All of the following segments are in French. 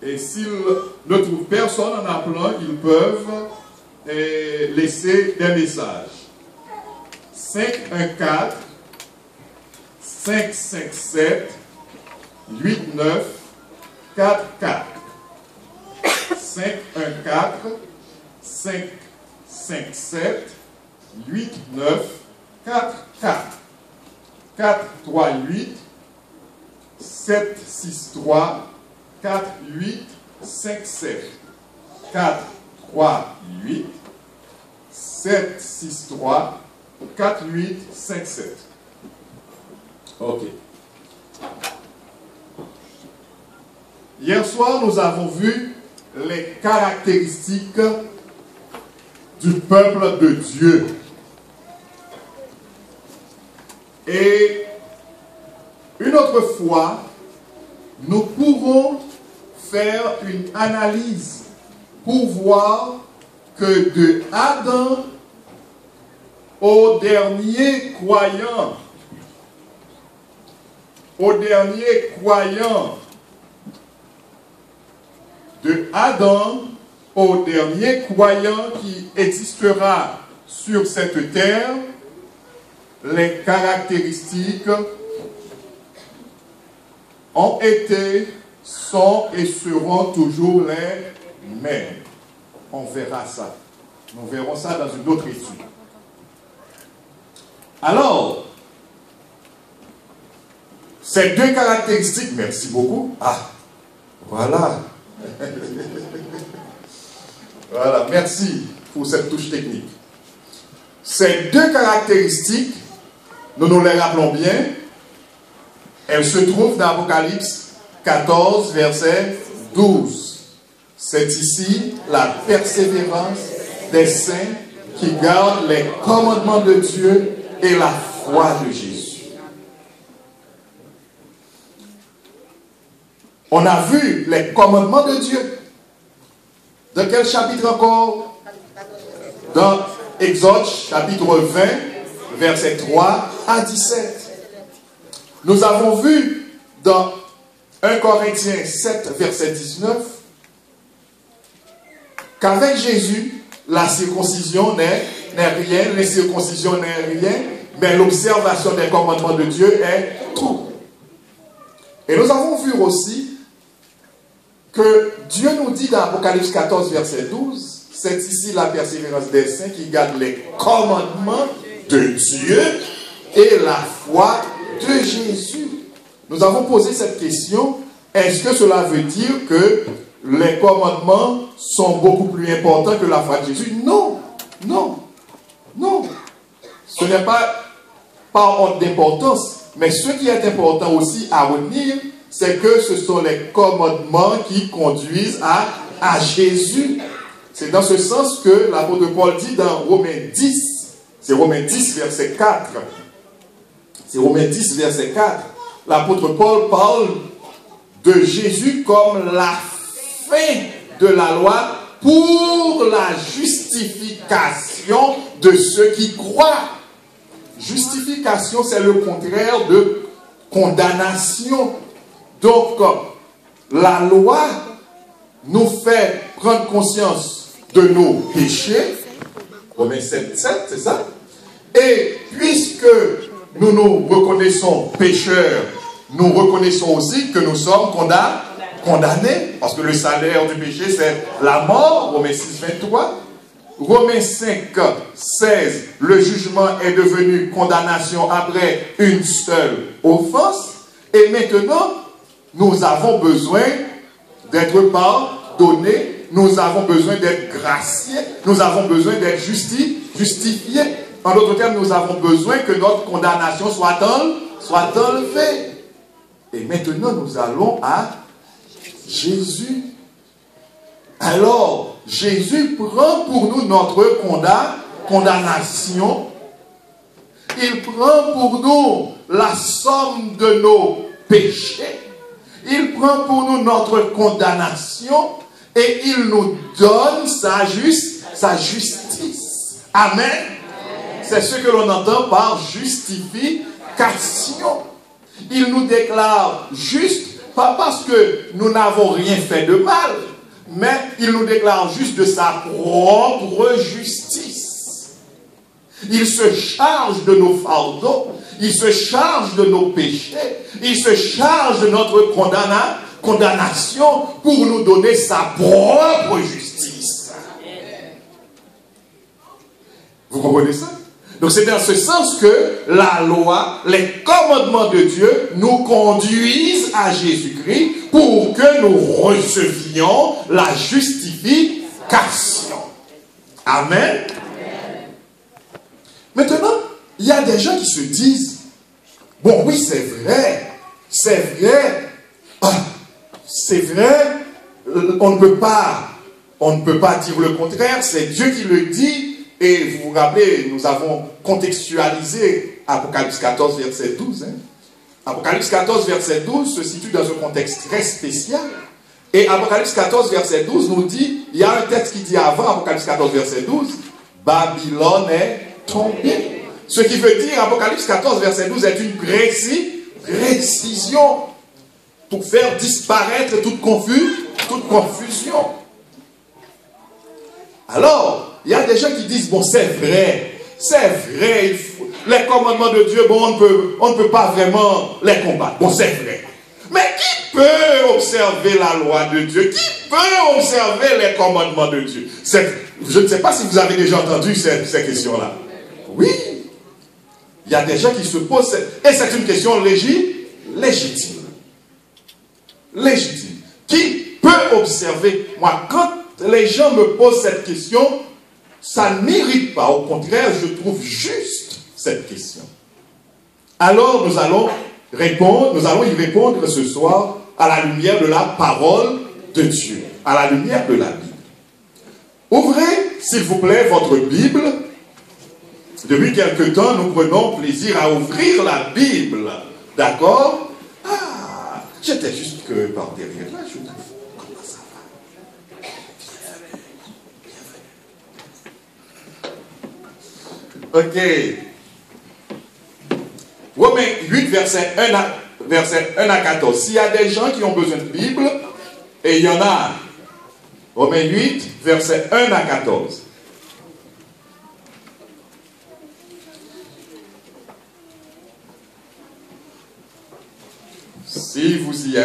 Et s'ils ne trouvent personne en appelant, ils peuvent laisser des messages. 514 557 89 44. 514 557 89 44. 438 763 4857. 438 763 4857. Ok. Hier soir, nous avons vu les caractéristiques du peuple de Dieu. Et une autre fois, nous pourrons faire une analyse pour voir que de Adam au dernier croyant, de Adam au dernier croyant qui existera sur cette terre, les caractéristiques ont été, sont et seront toujours les mêmes. On verra ça. Nous verrons ça dans une autre étude. Alors, ces deux caractéristiques, merci beaucoup. Ah, voilà. Voilà, merci pour cette touche technique. Ces deux caractéristiques, nous nous les rappelons bien, elles se trouvent dans Apocalypse 14, verset 12. C'est ici la persévérance des saints qui gardent les commandements de Dieu et la foi de Jésus. On a vu les commandements de Dieu. Dans quel chapitre encore? Dans Exode, chapitre 20, versets 3 à 17. Nous avons vu dans 1 Corinthiens 7, verset 19, qu'avec Jésus, la circoncision n'est rien, l'incirconcision n'est rien, mais l'observation des commandements de Dieu est tout. Et nous avons vu aussi que Dieu nous dit dans Apocalypse 14, verset 12, c'est ici la persévérance des saints qui gardent les commandements de Dieu et la foi de Jésus. Nous avons posé cette question, est-ce que cela veut dire que les commandements sont beaucoup plus importants que la foi de Jésus? Non, non, non. Ce n'est pas par ordre d'importance, mais ce qui est important aussi à retenir, c'est que ce sont les commandements qui conduisent à Jésus. C'est dans ce sens que l'apôtre Paul dit dans Romains 10, c'est Romains 10, verset 4. C'est Romains 10, verset 4. L'apôtre Paul parle de Jésus comme la fin de la loi pour la justification de ceux qui croient. Justification, c'est le contraire de condamnation. Donc, la loi nous fait prendre conscience de nos péchés. Romains 7, 7, c'est ça? Et puisque nous nous reconnaissons pécheurs, nous reconnaissons aussi que nous sommes condamnés, parce que le salaire du péché, c'est la mort, Romains 6, 23. Romains 5, 16, le jugement est devenu condamnation après une seule offense. Et maintenant, nous avons besoin d'être pardonnés, nous avons besoin d'être graciés, nous avons besoin d'être justifiés. En d'autres termes, nous avons besoin que notre condamnation soit enlevée. Et maintenant, nous allons à Jésus. Alors, Jésus prend pour nous notre condamnation. Il prend pour nous la somme de nos péchés. Il prend pour nous notre condamnation et il nous donne sa justice. Amen. C'est ce que l'on entend par justification. Il nous déclare juste pas parce que nous n'avons rien fait de mal, mais il nous déclare juste de sa propre justice. Il se charge de nos fardeaux, il se charge de nos péchés, il se charge de notre condamnation pour nous donner sa propre justice. Vous comprenez ça? Donc c'est dans ce sens que la loi, les commandements de Dieu nous conduisent à Jésus-Christ pour que nous recevions la justification. Amen. Maintenant, il y a des gens qui se disent, bon oui c'est vrai, on ne peut pas dire le contraire, c'est Dieu qui le dit. Et vous vous rappelez, nous avons contextualisé Apocalypse 14, verset 12. Apocalypse 14, verset 12 se situe dans un contexte très spécial. Et Apocalypse 14, verset 12 nous dit, il y a un texte qui dit avant Apocalypse 14, verset 12, Babylone est tombée. Ce qui veut dire, Apocalypse 14, verset 12 est une précision pour faire disparaître toute confusion. Alors, il y a des gens qui disent, bon, c'est vrai, les commandements de Dieu, bon, on ne peut pas vraiment les combattre. Bon, c'est vrai. Mais qui peut observer la loi de Dieu? Qui peut observer les commandements de Dieu? Je ne sais pas si vous avez déjà entendu ces questions-là. Oui. Il y a des gens qui se posent, et c'est une question légitime. Qui peut observer? Moi, quand les gens me posent cette question, ça ne m'irrite pas. Au contraire, je trouve juste cette question. Alors, nous allons y répondre ce soir à la lumière de la parole de Dieu, à la lumière de la Bible. Ouvrez, s'il vous plaît, votre Bible. Depuis quelque temps, nous prenons plaisir à ouvrir la Bible. D'accord? Ah, j'étais juste que par derrière là, je trouve. Comment ça va? Ok. Romains 8, verset 1 à 14. S'il y a des gens qui ont besoin de Bible, et il y en a. Romains 8, verset 1 à 14. Si vous y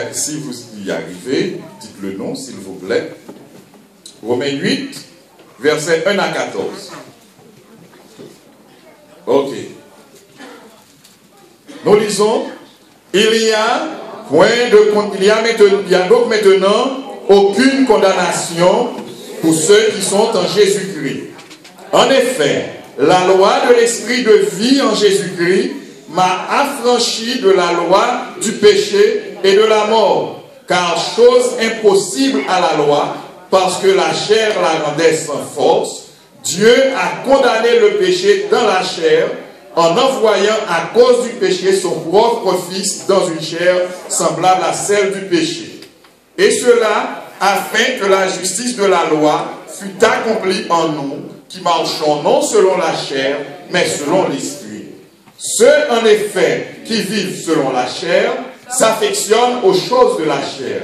arrivez, dites le nom, s'il vous plaît. Romains 8, verset 1 à 14. Ok. Nous lisons, il y a donc maintenant aucune condamnation pour ceux qui sont en Jésus-Christ. En effet, la loi de l'esprit de vie en Jésus-Christ m'a affranchi de la loi du péché et de la mort, car chose impossible à la loi, parce que la chair la rendait sans force, Dieu a condamné le péché dans la chair, en envoyant à cause du péché son propre Fils dans une chair semblable à celle du péché. Et cela afin que la justice de la loi fût accomplie en nous, qui marchons non selon la chair, mais selon l'esprit. Ceux, en effet, qui vivent selon la chair, s'affectionnent aux choses de la chair,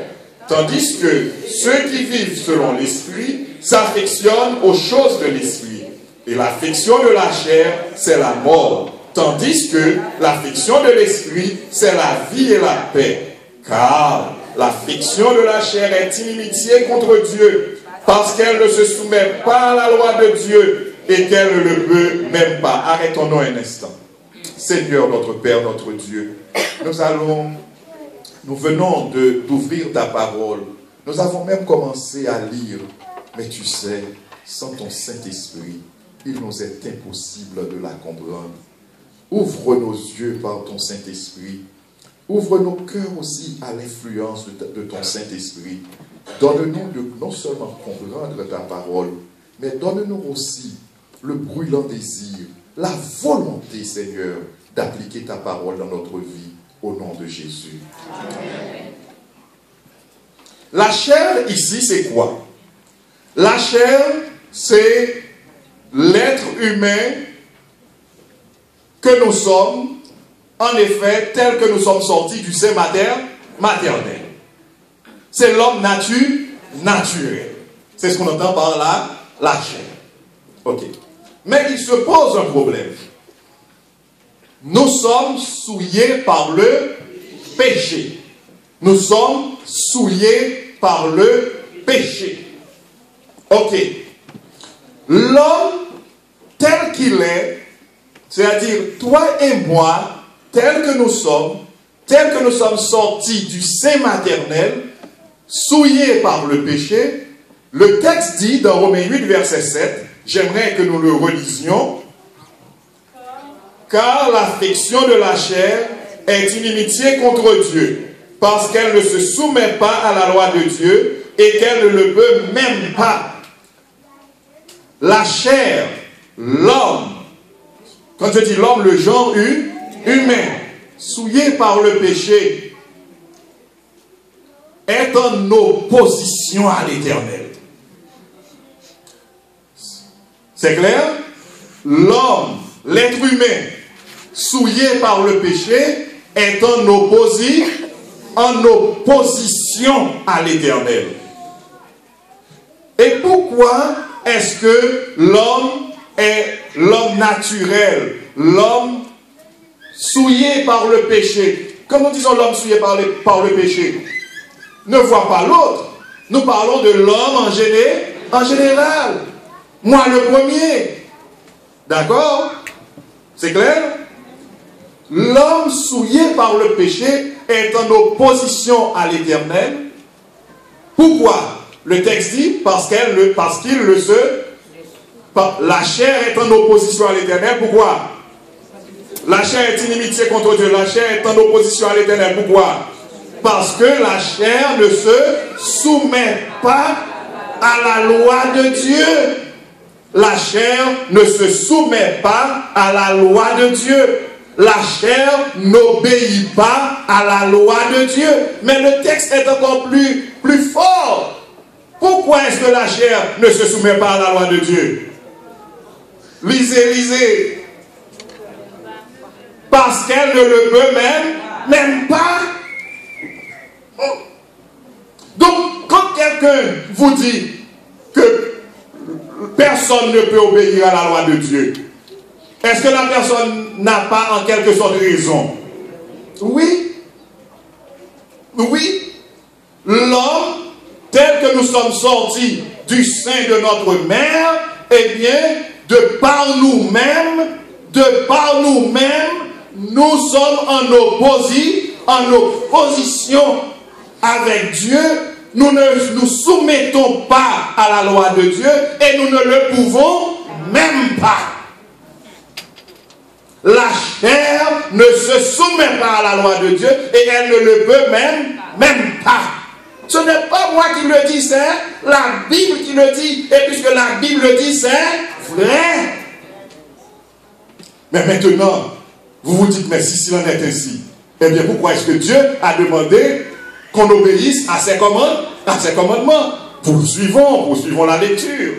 tandis que ceux qui vivent selon l'esprit s'affectionnent aux choses de l'esprit. Et l'affection de la chair, c'est la mort, tandis que l'affection de l'esprit, c'est la vie et la paix. Car l'affection de la chair est inimitié contre Dieu, parce qu'elle ne se soumet pas à la loi de Dieu et qu'elle ne le peut même pas. Arrêtons-nous un instant. Seigneur, notre Père, notre Dieu, nous venons d'ouvrir ta parole. Nous avons même commencé à lire, mais tu sais, sans ton Saint-Esprit, il nous est impossible de la comprendre. Ouvre nos yeux par ton Saint-Esprit. Ouvre nos cœurs aussi à l'influence de ton Saint-Esprit. Donne-nous de non seulement comprendre ta parole, mais donne-nous aussi le brûlant désir, la volonté, Seigneur, d'appliquer ta parole dans notre vie, au nom de Jésus. Amen. La chair, ici, c'est quoi? La chair, c'est l'être humain que nous sommes, en effet, tel que nous sommes sortis du sein maternel. C'est l'homme naturel. C'est ce qu'on entend par là, la chair. Ok. Mais il se pose un problème. Nous sommes souillés par le péché. Nous sommes souillés par le péché. Ok. L'homme tel qu'il est, c'est-à-dire toi et moi, tel que nous sommes sortis du sein maternel, souillés par le péché, le texte dit dans Romains 8, verset 7, j'aimerais que nous le relisions, car l'affection de la chair est inimitié contre Dieu, parce qu'elle ne se soumet pas à la loi de Dieu et qu'elle ne le peut même pas. La chair, l'homme, quand je dis l'homme, le genre humain, souillé par le péché, est en opposition à l'Éternel. C'est clair? L'homme, l'être humain, souillé par le péché, est en opposition à l'Éternel. Et pourquoi est-ce que l'homme est l'homme naturel, l'homme souillé par le péché? Quand nous disons l'homme souillé par le péché, ne voit pas l'autre. Nous parlons de l'homme en général. Moi le premier. D'accord? C'est clair? L'homme souillé par le péché est en opposition à l'Éternel. Pourquoi? Le texte dit parce qu'il le se... La chair est en opposition à l'Éternel. Pourquoi? La chair est inimitié contre Dieu. La chair est en opposition à l'Éternel. Pourquoi? Parce que la chair ne se soumet pas à la loi de Dieu. La chair ne se soumet pas à la loi de Dieu. La chair n'obéit pas à la loi de Dieu. Mais le texte est encore plus fort. Pourquoi est-ce que la chair ne se soumet pas à la loi de Dieu? Lisez. Parce qu'elle ne le peut même pas. Donc, quand quelqu'un vous dit que personne ne peut obéir à la loi de Dieu, est-ce que la personne n'a pas en quelque sorte raison? Oui. L'homme, tel que nous sommes sortis du sein de notre mère, eh bien, de par nous-mêmes, nous sommes en opposition avec Dieu. Nous ne nous soumettons pas à la loi de Dieu et nous ne le pouvons même pas. La chair ne se soumet pas à la loi de Dieu et elle ne le peut même pas. Ce n'est pas moi qui le dis, c'est la Bible qui le dit. Et puisque la Bible le dit, c'est vrai. Mais maintenant, vous vous dites, mais si cela en est ainsi, eh bien pourquoi est-ce que Dieu a demandé qu'on obéisse à ses commandements? Poursuivons la lecture.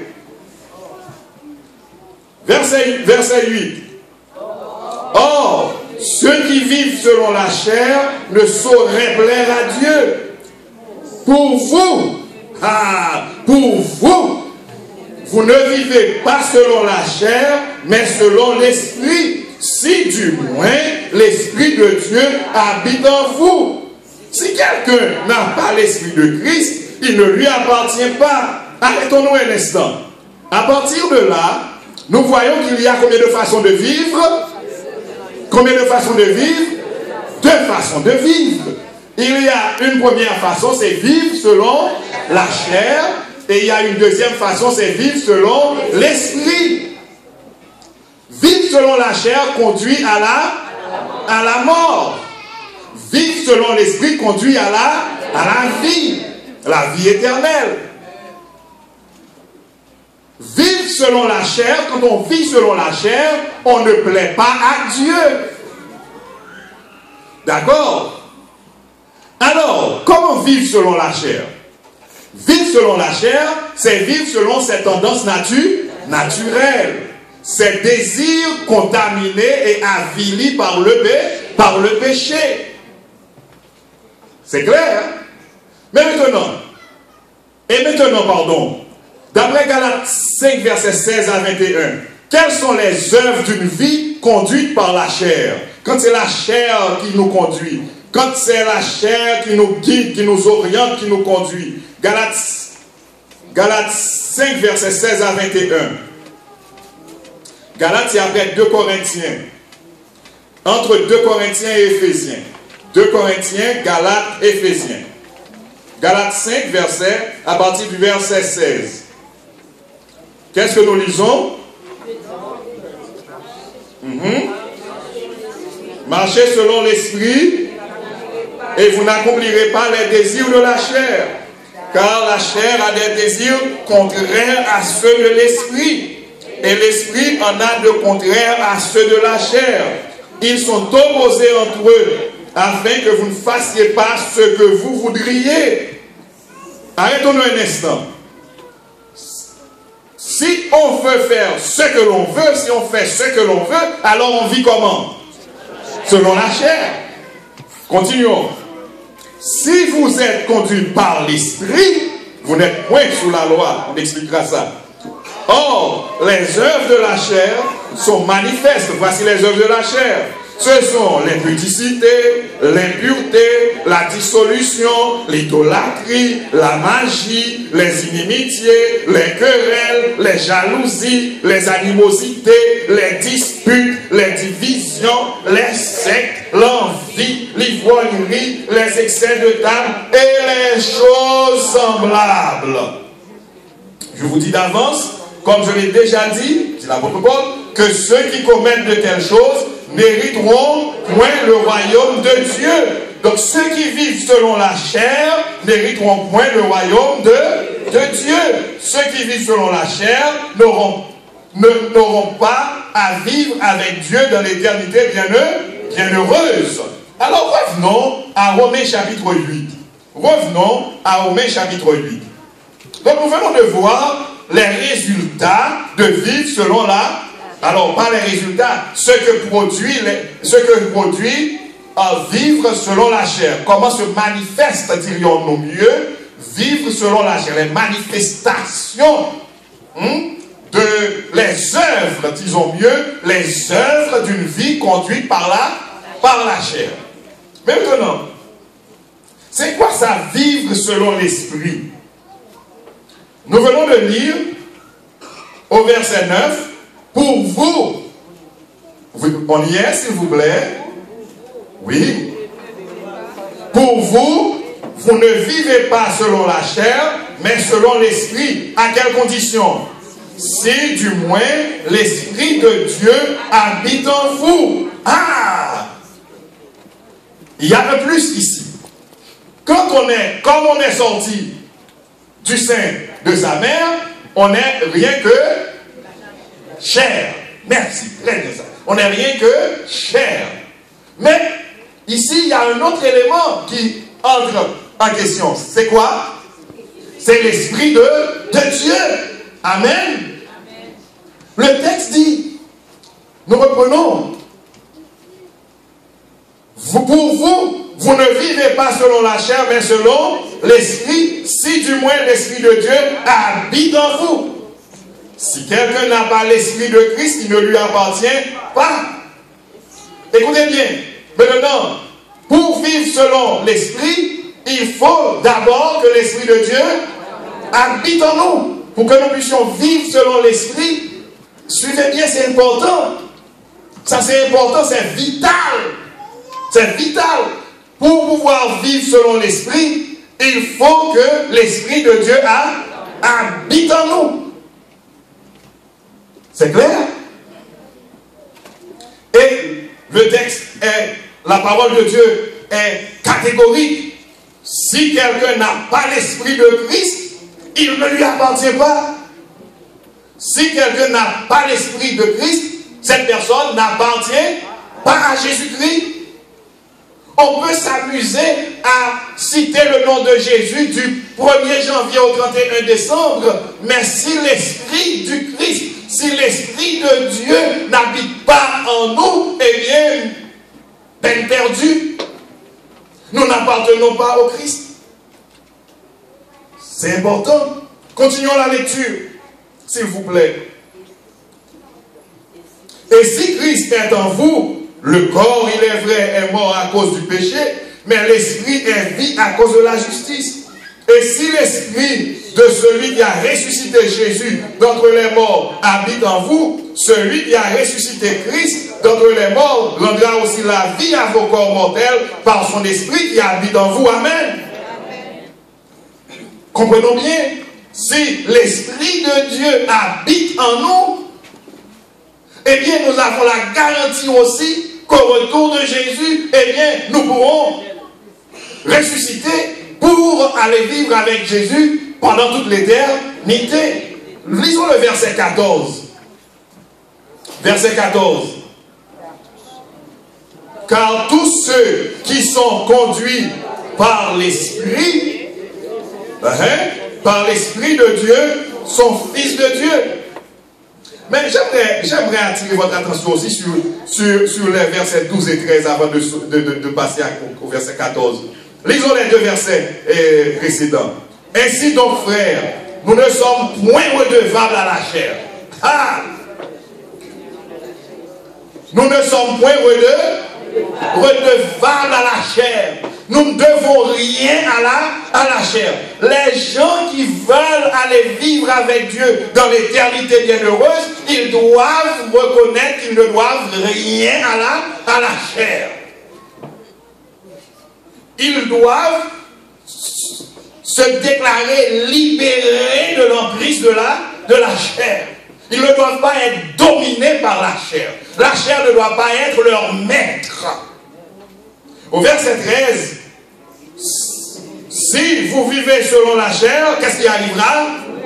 Verset 8. Or, ceux qui vivent selon la chair ne sauraient plaire à Dieu. Pour vous, vous ne vivez pas selon la chair, mais selon l'esprit, si du moins l'esprit de Dieu habite en vous. Si quelqu'un n'a pas l'esprit de Christ, il ne lui appartient pas. Arrêtons-nous un instant. À partir de là, nous voyons qu'il y a combien de façons de vivre? Combien de façons de vivre? Deux façons de vivre. Il y a une première façon, c'est vivre selon la chair. Et il y a une deuxième façon, c'est vivre selon l'esprit. Vivre selon la chair conduit à la mort. Vivre selon l'esprit conduit à la vie éternelle. Vivre selon la chair, quand on vit selon la chair, on ne plaît pas à Dieu. D'accord? Alors, comment vivre selon la chair? Vivre selon la chair, c'est vivre selon ses tendances naturelles. Ses désirs contaminés et avilis par le péché. C'est clair, hein? Mais maintenant, pardon, d'après Galates 5, versets 16 à 21, quelles sont les œuvres d'une vie conduite par la chair? Quand c'est la chair qui nous conduit, quand c'est la chair qui nous guide, qui nous oriente, qui nous conduit. Galates 5, versets 16 à 21. Galates, c'est après 2 Corinthiens. Entre 2 Corinthiens et Éphésiens. 2 Corinthiens, Galates, Éphésiens. Galates 5, verset, à partir du verset 16. Qu'est-ce que nous lisons? Marchez selon l'esprit et vous n'accomplirez pas les désirs de la chair. Car la chair a des désirs contraires à ceux de l'esprit. Et l'esprit en a de contraires à ceux de la chair. Ils sont opposés entre eux, afin que vous ne fassiez pas ce que vous voudriez. Arrêtons-nous un instant. Si on veut faire ce que l'on veut, si on fait ce que l'on veut, alors on vit comment? Selon la chair. Continuons. Si vous êtes conduit par l'esprit, vous n'êtes point sous la loi. On expliquera ça. Or, les œuvres de la chair sont manifestes. Voici les œuvres de la chair. Ce sont l'impudicité, l'impureté, la dissolution, l'idolâtrie, la magie, les inimitiés, les querelles, les jalousies, les animosités, les disputes, les divisions, les sectes, l'envie, l'ivrognerie, les excès de table et les choses semblables. Je vous dis d'avance, comme je l'ai déjà dit, c'est l'apôtre Paul, que ceux qui commettent de telles choses n'hériteront point le royaume de Dieu. Donc ceux qui vivent selon la chair n'hériteront point le royaume de Dieu. Ceux qui vivent selon la chair n'auront pas à vivre avec Dieu dans l'éternité bienheureuse. Alors revenons à Romains chapitre 8. Revenons à Romains chapitre 8. Donc nous venons de voir les résultats de vivre selon la... Alors, pas les résultats, ce que produit vivre selon la chair. Comment se manifeste, dirions-nous mieux, vivre selon la chair. Les manifestations les œuvres, disons mieux, les œuvres d'une vie conduite par la chair. Maintenant, c'est quoi ça, vivre selon l'esprit? Nous venons de lire au verset 9, pour vous, on y est s'il vous plaît? Oui. Pour vous, vous ne vivez pas selon la chair, mais selon l'esprit. À quelles conditions? Si du moins l'esprit de Dieu habite en vous. Ah! Il y a un plus ici. Comme on est sorti du sein de sa mère, on n'est rien que chair. Merci, très bien ça. On n'est rien que chair. Mais ici, il y a un autre élément qui entre en question. C'est quoi? C'est l'esprit de Dieu. Amen. Le texte dit, nous reprenons, pour vous, vous ne vivez pas selon la chair, mais selon l'esprit, si du moins l'esprit de Dieu habite en vous. Si quelqu'un n'a pas l'esprit de Christ, il ne lui appartient pas. Écoutez bien, maintenant, pour vivre selon l'esprit, il faut d'abord que l'esprit de Dieu habite en nous. Pour que nous puissions vivre selon l'esprit, suivez bien, c'est important. Ça c'est important, c'est vital. C'est vital. Pour pouvoir vivre selon l'esprit, il faut que l'esprit de Dieu habite en nous. C'est clair? Et le texte est, la parole de Dieu est catégorique. Si quelqu'un n'a pas l'esprit de Christ, il ne lui appartient pas. Si quelqu'un n'a pas l'esprit de Christ, cette personne n'appartient pas à Jésus-Christ. On peut s'amuser à citer le nom de Jésus du 1er janvier au 31 décembre, mais si l'esprit du Christ, si l'esprit de Dieu n'habite pas en nous, eh bien, peine perdue. Nous n'appartenons pas au Christ. C'est important. Continuons la lecture, s'il vous plaît. Et si Christ est en vous, le corps, il est vrai, est mort à cause du péché, mais l'esprit est vie à cause de la justice. Et si l'esprit de celui qui a ressuscité Jésus d'entre les morts habite en vous, celui qui a ressuscité Christ d'entre les morts rendra aussi la vie à vos corps mortels par son esprit qui habite en vous. Amen. Comprenons bien, si l'esprit de Dieu habite en nous, eh bien nous avons la garantie aussi qu'au retour de Jésus, eh bien nous pourrons ressusciter pour aller vivre avec Jésus pendant toute l'éternité. Lisons le verset 14. Verset 14. Car tous ceux qui sont conduits par l'Esprit, de Dieu, sont fils de Dieu. Mais j'aimerais attirer votre attention aussi sur les versets 12 et 13 avant de passer au verset 14. Lisons les deux versets précédents. Ainsi donc, frères, nous ne sommes point redevables à la chair. Ah! Nous ne sommes point redevables à la chair. Nous ne devons rien à la chair. Les gens qui veulent aller vivre avec Dieu dans l'éternité bienheureuse, ils doivent reconnaître qu'ils ne doivent rien à la chair. Ils doivent se déclarer libérés de l'emprise de la chair. Ils ne doivent pas être dominés par la chair. La chair ne doit pas être leur maître. Au verset 13, si vous vivez selon la chair, qu'est-ce qui arrivera?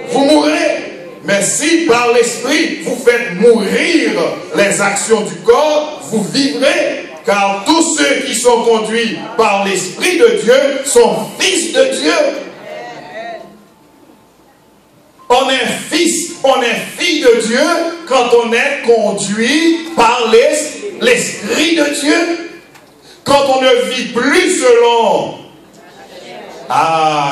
Vous mourrez. Mais si par l'esprit vous faites mourir les actions du corps, vous vivrez. Car tous ceux qui sont conduits par l'Esprit de Dieu sont fils de Dieu. On est fils, on est fille de Dieu quand on est conduit par l'Esprit de Dieu. Quand on ne vit plus selon...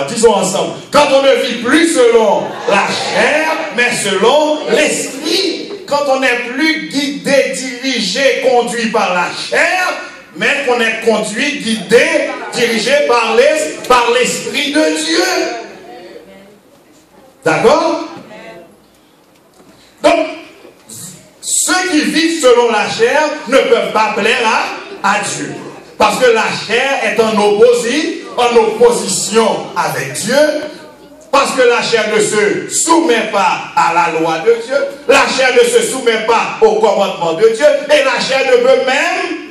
disons ensemble. Quand on ne vit plus selon la chair, mais selon l'Esprit. Quand on n'est plus guidé, dirigé, conduit par la chair, mais qu'on est conduit, guidé, dirigé par l'Esprit de Dieu. D'accord? Donc, ceux qui vivent selon la chair ne peuvent pas plaire à Dieu. Parce que la chair est en opposition avec Dieu. Parce que la chair ne se soumet pas à la loi de Dieu. La chair ne se soumet pas au commandement de Dieu. Et la chair ne peut même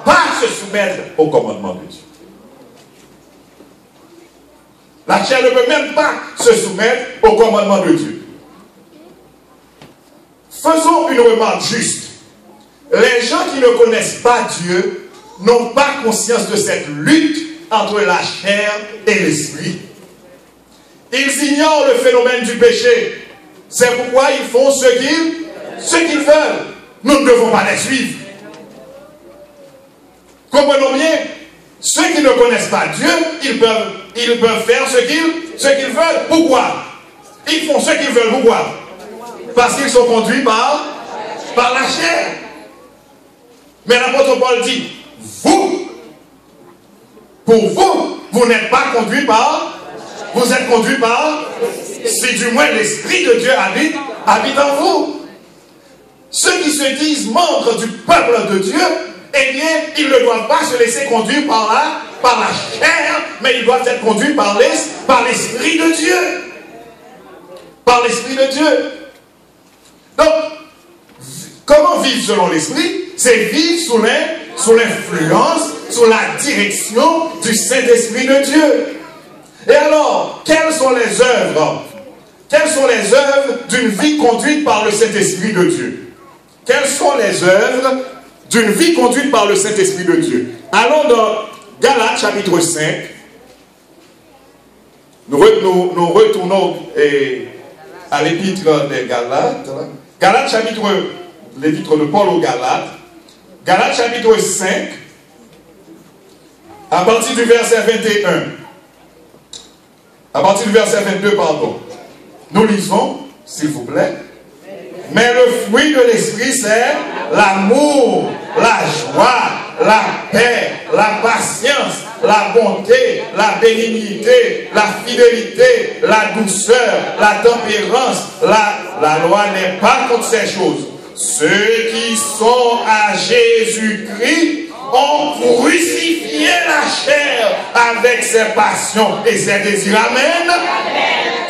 pas se soumettre au commandement de Dieu. La chair ne peut même pas se soumettre au commandement de Dieu. Faisons une remarque juste. Les gens qui ne connaissent pas Dieu n'ont pas conscience de cette lutte entre la chair et l'esprit. Ils ignorent le phénomène du péché. C'est pourquoi ils font ce qu'ils veulent. Nous ne devons pas les suivre. Comprenons bien, ceux qui ne connaissent pas Dieu, ils peuvent faire ce qu'ils veulent. Pourquoi? Ils font ce qu'ils veulent. Pourquoi? Parce qu'ils sont conduits par la chair. Mais l'apôtre Paul dit, pour vous, vous n'êtes pas conduits par... Vous êtes conduits par, si du moins l'Esprit de Dieu habite en vous. Ceux qui se disent membres du peuple de Dieu, eh bien, ils ne doivent pas se laisser conduire par la chair, mais ils doivent être conduits par l'Esprit de Dieu. Par l'Esprit de Dieu. Donc, comment vivre selon l'Esprit? C'est vivre sous l'influence, sous la direction du Saint-Esprit de Dieu. Et alors, quelles sont les œuvres? Quelles sont les œuvres d'une vie conduite par le Saint-Esprit de Dieu? Quelles sont les œuvres d'une vie conduite par le Saint-Esprit de Dieu? Allons dans Galates chapitre 5. Nous retournons à l'épître des Galates. Galates chapitre, l'épître de Paul aux Galates. Galates chapitre 5, à partir du verset 21. À partir du verset 22, pardon. Nous lisons, s'il vous plaît. Mais le fruit de l'esprit, c'est l'amour, la joie, la paix, la patience, la bonté, la bénignité, la fidélité, la douceur, la tempérance. La loi n'est pas contre ces choses. Ceux qui sont à Jésus-Christ ont crucifié la chair avec ses passions et ses désirs. Amen.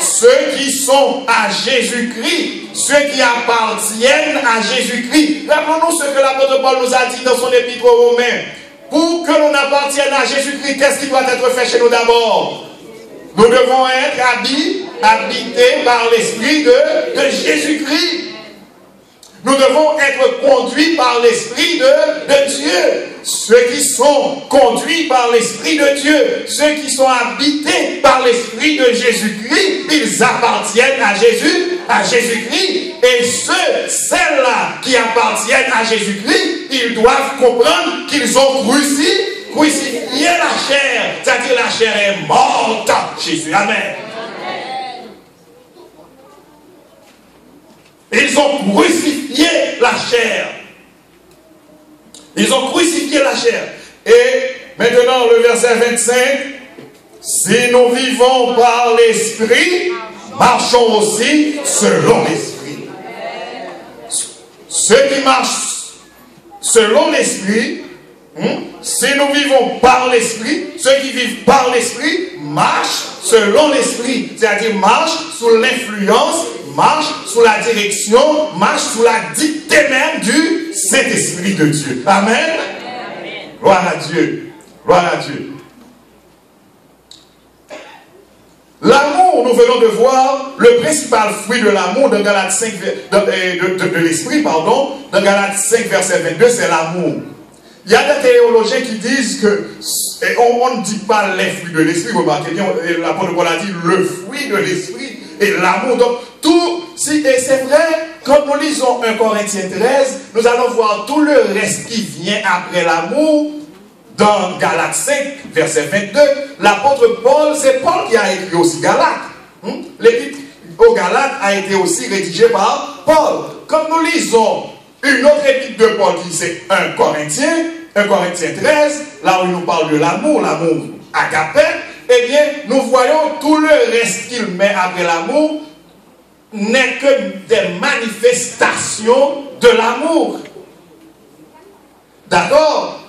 Ceux qui sont à Jésus-Christ, ceux qui appartiennent à Jésus-Christ. Rappelons-nous ce que l'apôtre Paul nous a dit dans son épître aux Romains. Pour que l'on appartienne à Jésus-Christ, qu'est-ce qui doit être fait chez nous d'abord? Nous devons être habités par l'esprit de Jésus-Christ. Nous devons être conduits par l'Esprit de Dieu. Ceux qui sont conduits par l'Esprit de Dieu, ceux qui sont habités par l'Esprit de Jésus-Christ, ils appartiennent à Jésus-Christ. Et celles-là qui appartiennent à Jésus-Christ, ils doivent comprendre qu'ils ont crucifié la chair. C'est-à-dire la chair est morte. Jésus, amen. Ils ont crucifié la chair. Ils ont crucifié la chair. Et maintenant, le verset 25. Si nous vivons par l'esprit, marchons aussi selon l'esprit. Ceux qui marchent selon l'esprit, si nous vivons par l'esprit, ceux qui vivent par l'esprit marchent selon l'esprit. C'est-à-dire marchent sous l'influence, marche sous la direction, marche sous la dictée même du Saint-Esprit de Dieu. Amen. Amen. Gloire à Dieu. Gloire à Dieu. L'amour, nous venons de voir le principal fruit de l'amour dans Galates 5, de l'esprit, pardon, dans Galates 5, verset 22, c'est l'amour. Il y a des théologiens qui disent que on ne dit pas les fruits de l'esprit, vous remarquez bien, l'apôtre Paul a dit le fruit de l'esprit et l'amour. Donc, tout, et c'est vrai, quand nous lisons 1 Corinthiens 13, nous allons voir tout le reste qui vient après l'amour dans Galates 5, verset 22. L'apôtre Paul, c'est Paul qui a écrit aussi Galates. L'épître aux Galates a été aussi rédigé par Paul. Quand nous lisons une autre épître de Paul qui c'est 1 Corinthiens 13, là où il nous parle de l'amour agapé, eh bien, nous voyons tout le reste qu'il met après l'amour n'est que des manifestations de l'amour. D'accord?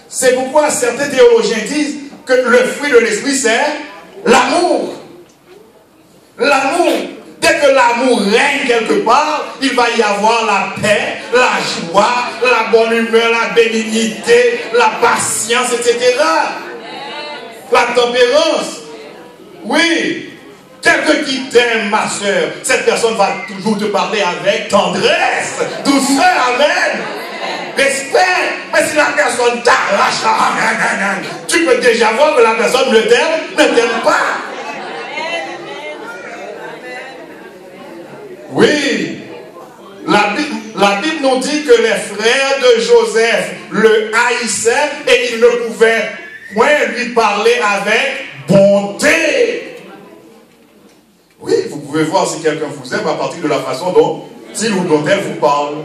C'est pourquoi certains théologiens disent que le fruit de l'esprit, c'est l'amour. L'amour. Dès que l'amour règne quelque part, il va y avoir la paix, la joie, la bonne humeur, la bénignité, la patience, etc. La tempérance. Oui. Quelqu'un qui t'aime, ma soeur, cette personne va toujours te parler avec tendresse, douceur, amen. Respect. Mais si la personne t'arrache, tu peux déjà voir que la personne ne t'aime pas. Oui, la Bible nous dit que les frères de Joseph le haïssaient et ils ne pouvaient point lui parler avec bonté. Oui, vous pouvez voir si quelqu'un vous aime à partir de la façon dont il ou dont elle vous parle.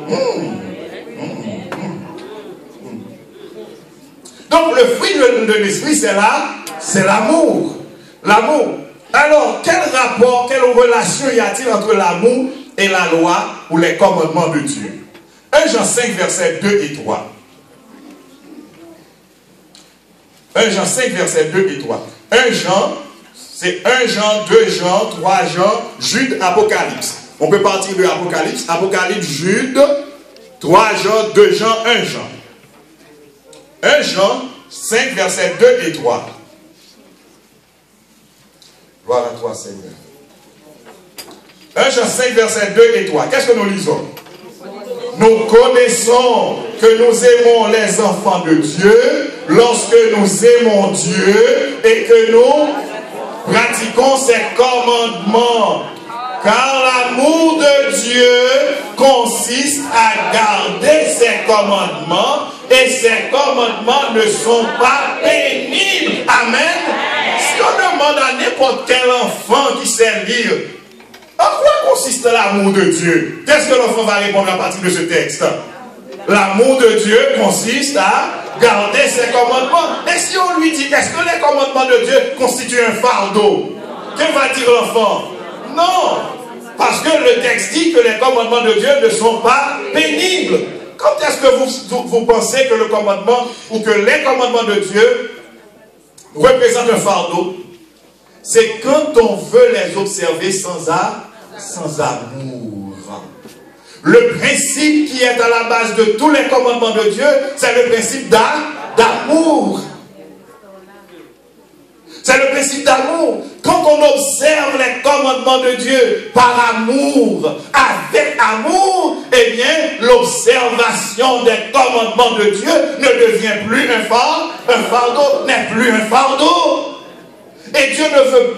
Donc le fruit de l'esprit, c'est là, c'est l'amour. L'amour. Alors, quel rapport, quelle relation y a-t-il entre l'amour et la loi ou les commandements de Dieu? 1 Jean 5, versets 2 et 3. 1 Jean 5, versets 2 et 3. 1 Jean, c'est 1 Jean, 2 Jean, 3 Jean, Jude, Apocalypse. On peut partir de Apocalypse, Apocalypse, Jude, 3 Jean, 2 Jean, 1 Jean. 1 Jean 5, versets 2 et 3. Gloire à toi, Seigneur. 1 Jean 5, versets 2 et 3. Qu'est-ce que nous lisons? Nous connaissons que nous aimons les enfants de Dieu lorsque nous aimons Dieu et que nous pratiquons ses commandements. Car l'amour de Dieu consiste à garder ses commandements et ses commandements ne sont pas pénibles. Amen. Si on demande à n'importe quel enfant qui sait lire, en quoi consiste l'amour de Dieu? Qu'est-ce que l'enfant va répondre à partir de ce texte? L'amour de Dieu consiste à garder ses commandements. Et si on lui dit, est-ce que les commandements de Dieu constituent un fardeau? Que va dire l'enfant? Non. Parce que le texte dit que les commandements de Dieu ne sont pas pénibles. Quand est-ce que vous pensez que le commandement ou que les commandements de Dieu représentent un fardeau? C'est quand on veut les observer sans amour. Le principe qui est à la base de tous les commandements de Dieu, c'est le principe d'amour. C'est le principe d'amour. Quand on observe les commandements de Dieu par amour, avec amour, eh bien, l'observation des commandements de Dieu ne devient plus un fardeau, n'est plus un fardeau. Et Dieu ne veut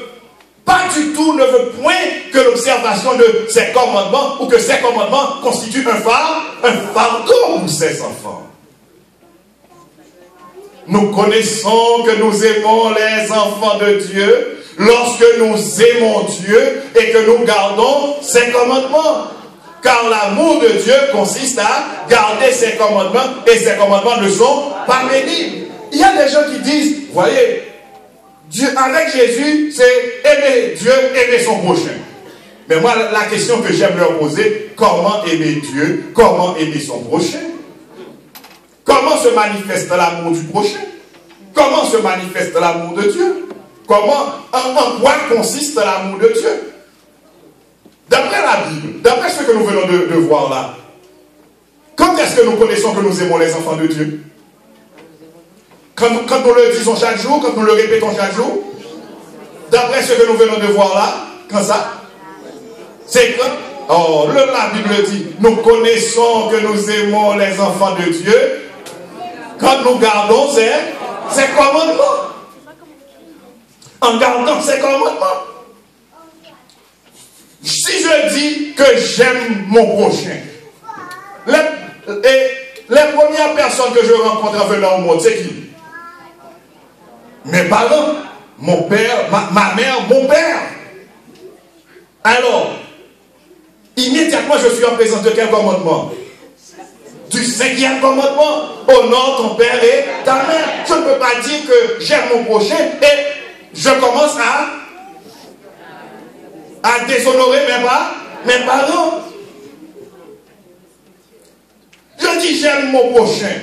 pas du tout, ne veut point que l'observation de ses commandements ou que ses commandements constituent un fardeau pour ses enfants. Nous connaissons que nous aimons les enfants de Dieu lorsque nous aimons Dieu et que nous gardons ses commandements. Car l'amour de Dieu consiste à garder ses commandements et ses commandements ne sont pas pénibles. Il y a des gens qui disent, voyez, Dieu, avec Jésus, c'est aimer Dieu, aimer son prochain. Mais moi, la question que j'aime leur poser, comment aimer Dieu, comment aimer son prochain? Comment se manifeste l'amour du prochain? Comment se manifeste l'amour de Dieu? En quoi consiste l'amour de Dieu? D'après la Bible, d'après ce que nous venons de voir là, quand est-ce que nous connaissons que nous aimons les enfants de Dieu? Quand nous le disons chaque jour, quand nous le répétons chaque jour, d'après ce que nous venons de voir là, quand ça? C'est quand la Bible dit, nous connaissons que nous aimons les enfants de Dieu quand nous gardons ses commandements. En gardant ses commandements. Si je dis que j'aime mon prochain, les premières personnes que je rencontre en venant au monde, c'est qui? Mes parents, mon père, ma mère, mon père. Alors, immédiatement je suis en présence de quel commandement? Du 5e commandement. Honore ton père et ta mère. Je ne peux pas dire que j'aime mon prochain et je commence à déshonorer mes parents. Je dis j'aime mon prochain.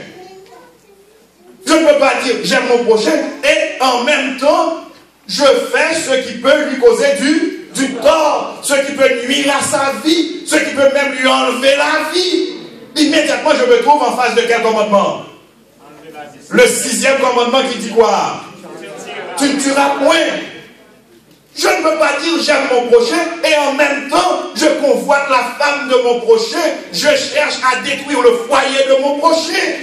Je ne peux pas dire j'aime mon prochain et en même temps je fais ce qui peut lui causer du tort, ce qui peut nuire à sa vie, ce qui peut même lui enlever la vie. Immédiatement je me trouve en face de quel commandement? Le 6e commandement qui dit quoi? Tu ne tueras point. Je ne peux pas dire j'aime mon prochain et en même temps je convoite la femme de mon prochain, je cherche à détruire le foyer de mon prochain.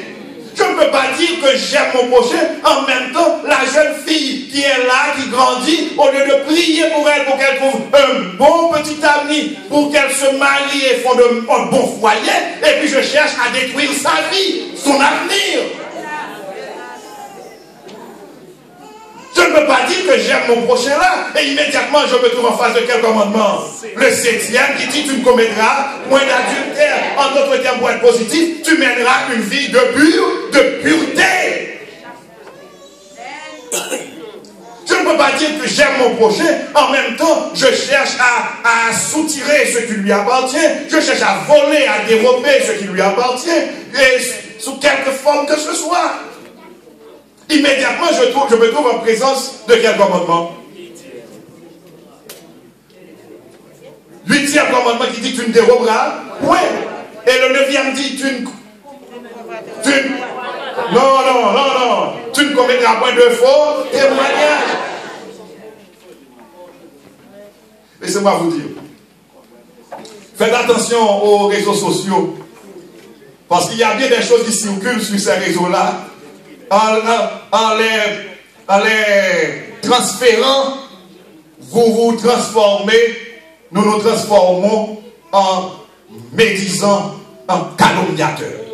Je ne peux pas dire que j'aime mon prochain, en même temps, la jeune fille qui est là, qui grandit, au lieu de prier pour elle, pour qu'elle trouve un bon petit ami, pour qu'elle se marie et fonde un bon foyer, et puis je cherche à détruire sa vie, son avenir. Je ne peux pas dire que j'aime mon prochain là, et immédiatement je me trouve en face de quel commandement? Le 7e qui dit tu ne commettras point d'adultère. En d'autres termes, pour être positif, tu mèneras une vie de pureté. Je ne peux pas dire que j'aime mon prochain, en même temps je cherche à soutirer ce qui lui appartient, je cherche à voler, à dérober ce qui lui appartient, et sous quelque forme que ce soit. Immédiatement, je me trouve en présence de quel commandement? 8e commandement qui dit tu ne déroberas point. Et le 9e dit non, tu ne commettras point de faux témoignages. Laissez-moi vous dire, faites attention aux réseaux sociaux, parce qu'il y a bien des choses qui circulent sur ces réseaux-là. En les transférant, vous vous transformez, nous nous transformons en médisants, en calomniateurs.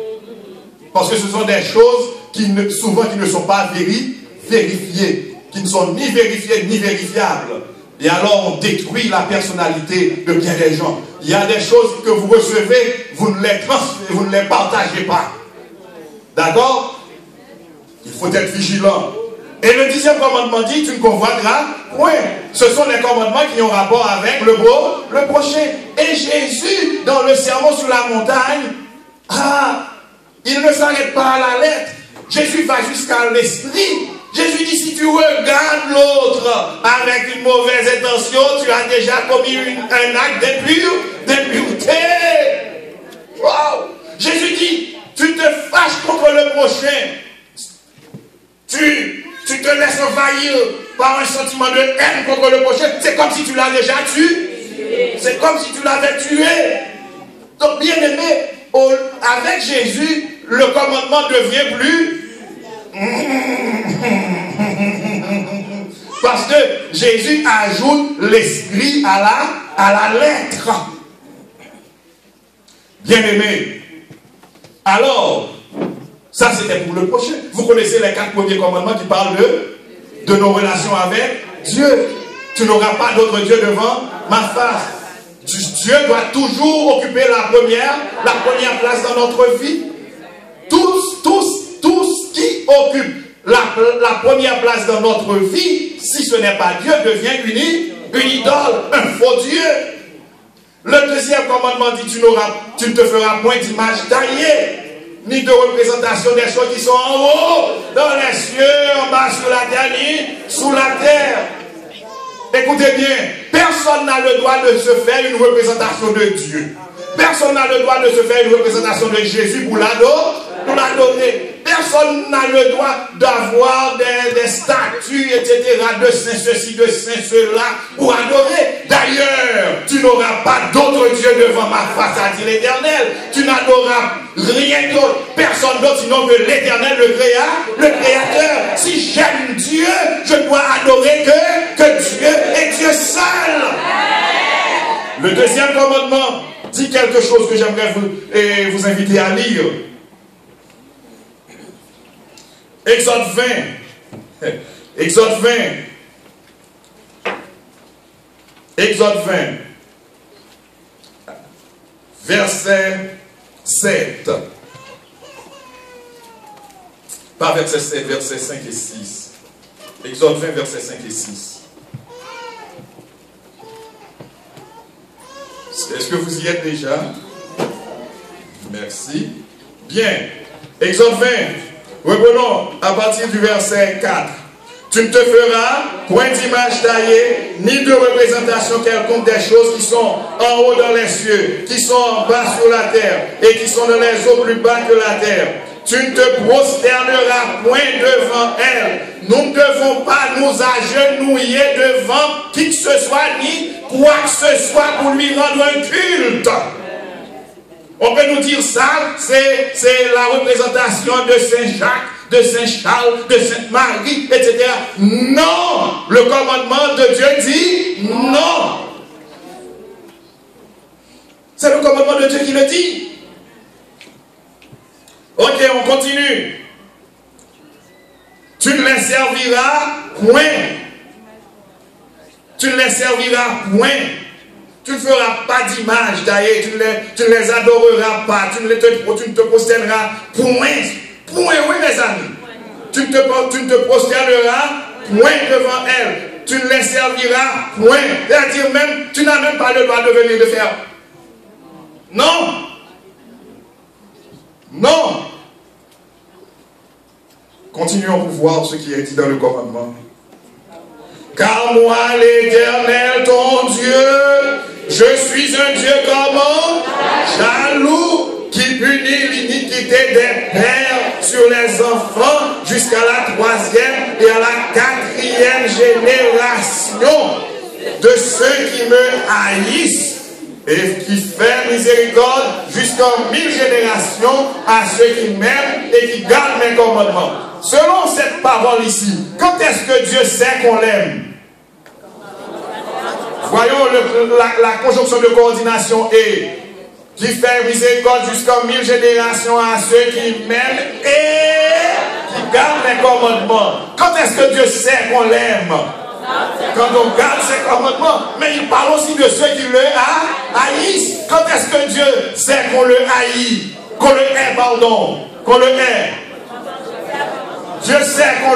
Parce que ce sont des choses qui souvent qui ne sont pas vérifiées. qui ne sont ni vérifiés ni vérifiables. Et alors on détruit la personnalité de bien des gens. Il y a des choses que vous recevez, vous ne les partagez pas. D'accord? Il faut être vigilant. Et le 10e commandement dit, tu ne convoiteras point. Ce sont les commandements qui ont rapport avec le prochain. Et Jésus, dans le sermon sur la montagne, il ne s'arrête pas à la lettre. Jésus va jusqu'à l'esprit. Jésus dit, si tu regardes l'autre avec une mauvaise intention, tu as déjà commis un acte d'impureté. Wow. Jésus dit, tu te fâches contre le prochain. Tu te laisses envahir par un sentiment de haine contre le prochain. C'est comme si tu l'as déjà tué. C'est comme si tu l'avais tué. Donc, bien aimé, avec Jésus, le commandement devient plus... Parce que Jésus ajoute l'esprit à la lettre. Bien aimé. Alors, ça c'était pour le prochain. Vous connaissez les 4 premiers commandements qui parlent de nos relations avec Dieu. Tu n'auras pas d'autre Dieu devant ma face. Dieu doit toujours occuper la première place dans notre vie. Tous qui occupent la première place dans notre vie, si ce n'est pas Dieu, devient une idole, un faux Dieu. Le 2e commandement dit, tu ne te feras point d'image taillée, ni de représentation des choses qui sont en haut, dans les cieux, en bas sur la terre, ni sous la terre. Écoutez bien, personne n'a le droit de se faire une représentation de Dieu. Personne n'a le droit de se faire une représentation de Jésus pour l'adorer. Personne n'a le droit d'avoir des statues, etc., de saint ceci, de saint cela, pour adorer. D'ailleurs, tu n'auras pas d'autre Dieu devant ma face, a dit l'Éternel. Tu n'adoreras rien d'autre, personne d'autre, sinon que l'Éternel, le Créateur. Si j'aime Dieu, je dois adorer que Dieu et Dieu seul. Le 2e commandement dit quelque chose que j'aimerais vous inviter à lire. Exode 20. Exode 20. Exode 20. Verset 7. Pas verset 7, verset 5 et 6. Exode 20, verset 5 et 6. Est-ce que vous y êtes déjà? Merci. Bien. Exode 20. Reprenons à partir du verset 4. Tu ne te feras point d'image taillée, ni de représentation quelconque des choses qui sont en haut dans les cieux, qui sont en bas sur la terre, et qui sont dans les eaux plus bas que la terre. Tu ne te prosterneras point devant elles. Nous ne devons pas nous agenouiller devant qui que ce soit, ni quoi que ce soit pour lui rendre un culte. On peut nous dire ça, c'est la représentation de Saint Jacques, de Saint Charles, de Sainte Marie, etc. Non! Le commandement de Dieu dit non! C'est le commandement de Dieu qui le dit. Ok, on continue. Tu ne les serviras point. Tu ne les serviras point. Tu ne feras pas d'image taillée, tu ne les adoreras pas, tu ne te prosterneras point. Point, oui mes amis. Tu ne te prosterneras point devant elles. Tu ne les serviras point. C'est-à-dire même, tu n'as même pas le droit de venir le faire. Non. Non. Continuons pour voir ce qui est dit dans le commandement. Car moi, l'Éternel, ton Dieu, je suis un Dieu comment? Jaloux, qui punit l'iniquité des pères sur les enfants jusqu'à la 3e et à la 4e génération de ceux qui me haïssent, et qui fait miséricorde jusqu'en 1000 générations à ceux qui m'aiment et qui gardent mes commandements. Selon cette parole ici, quand est-ce que Dieu sait qu'on l'aime? Voyons la conjonction de coordination et qui fait miséricorde jusqu'en 1000 générations à ceux qui m'aiment et qui on garde les commandements. Quand est-ce que Dieu sait qu'on l'aime? Quand on garde ses commandements. Mais il parle aussi de ceux qui le haïssent. Quand est-ce que Dieu sait qu'on le haït? Qu'on le hait, pardon. Qu'on le hait. Dieu sait qu'on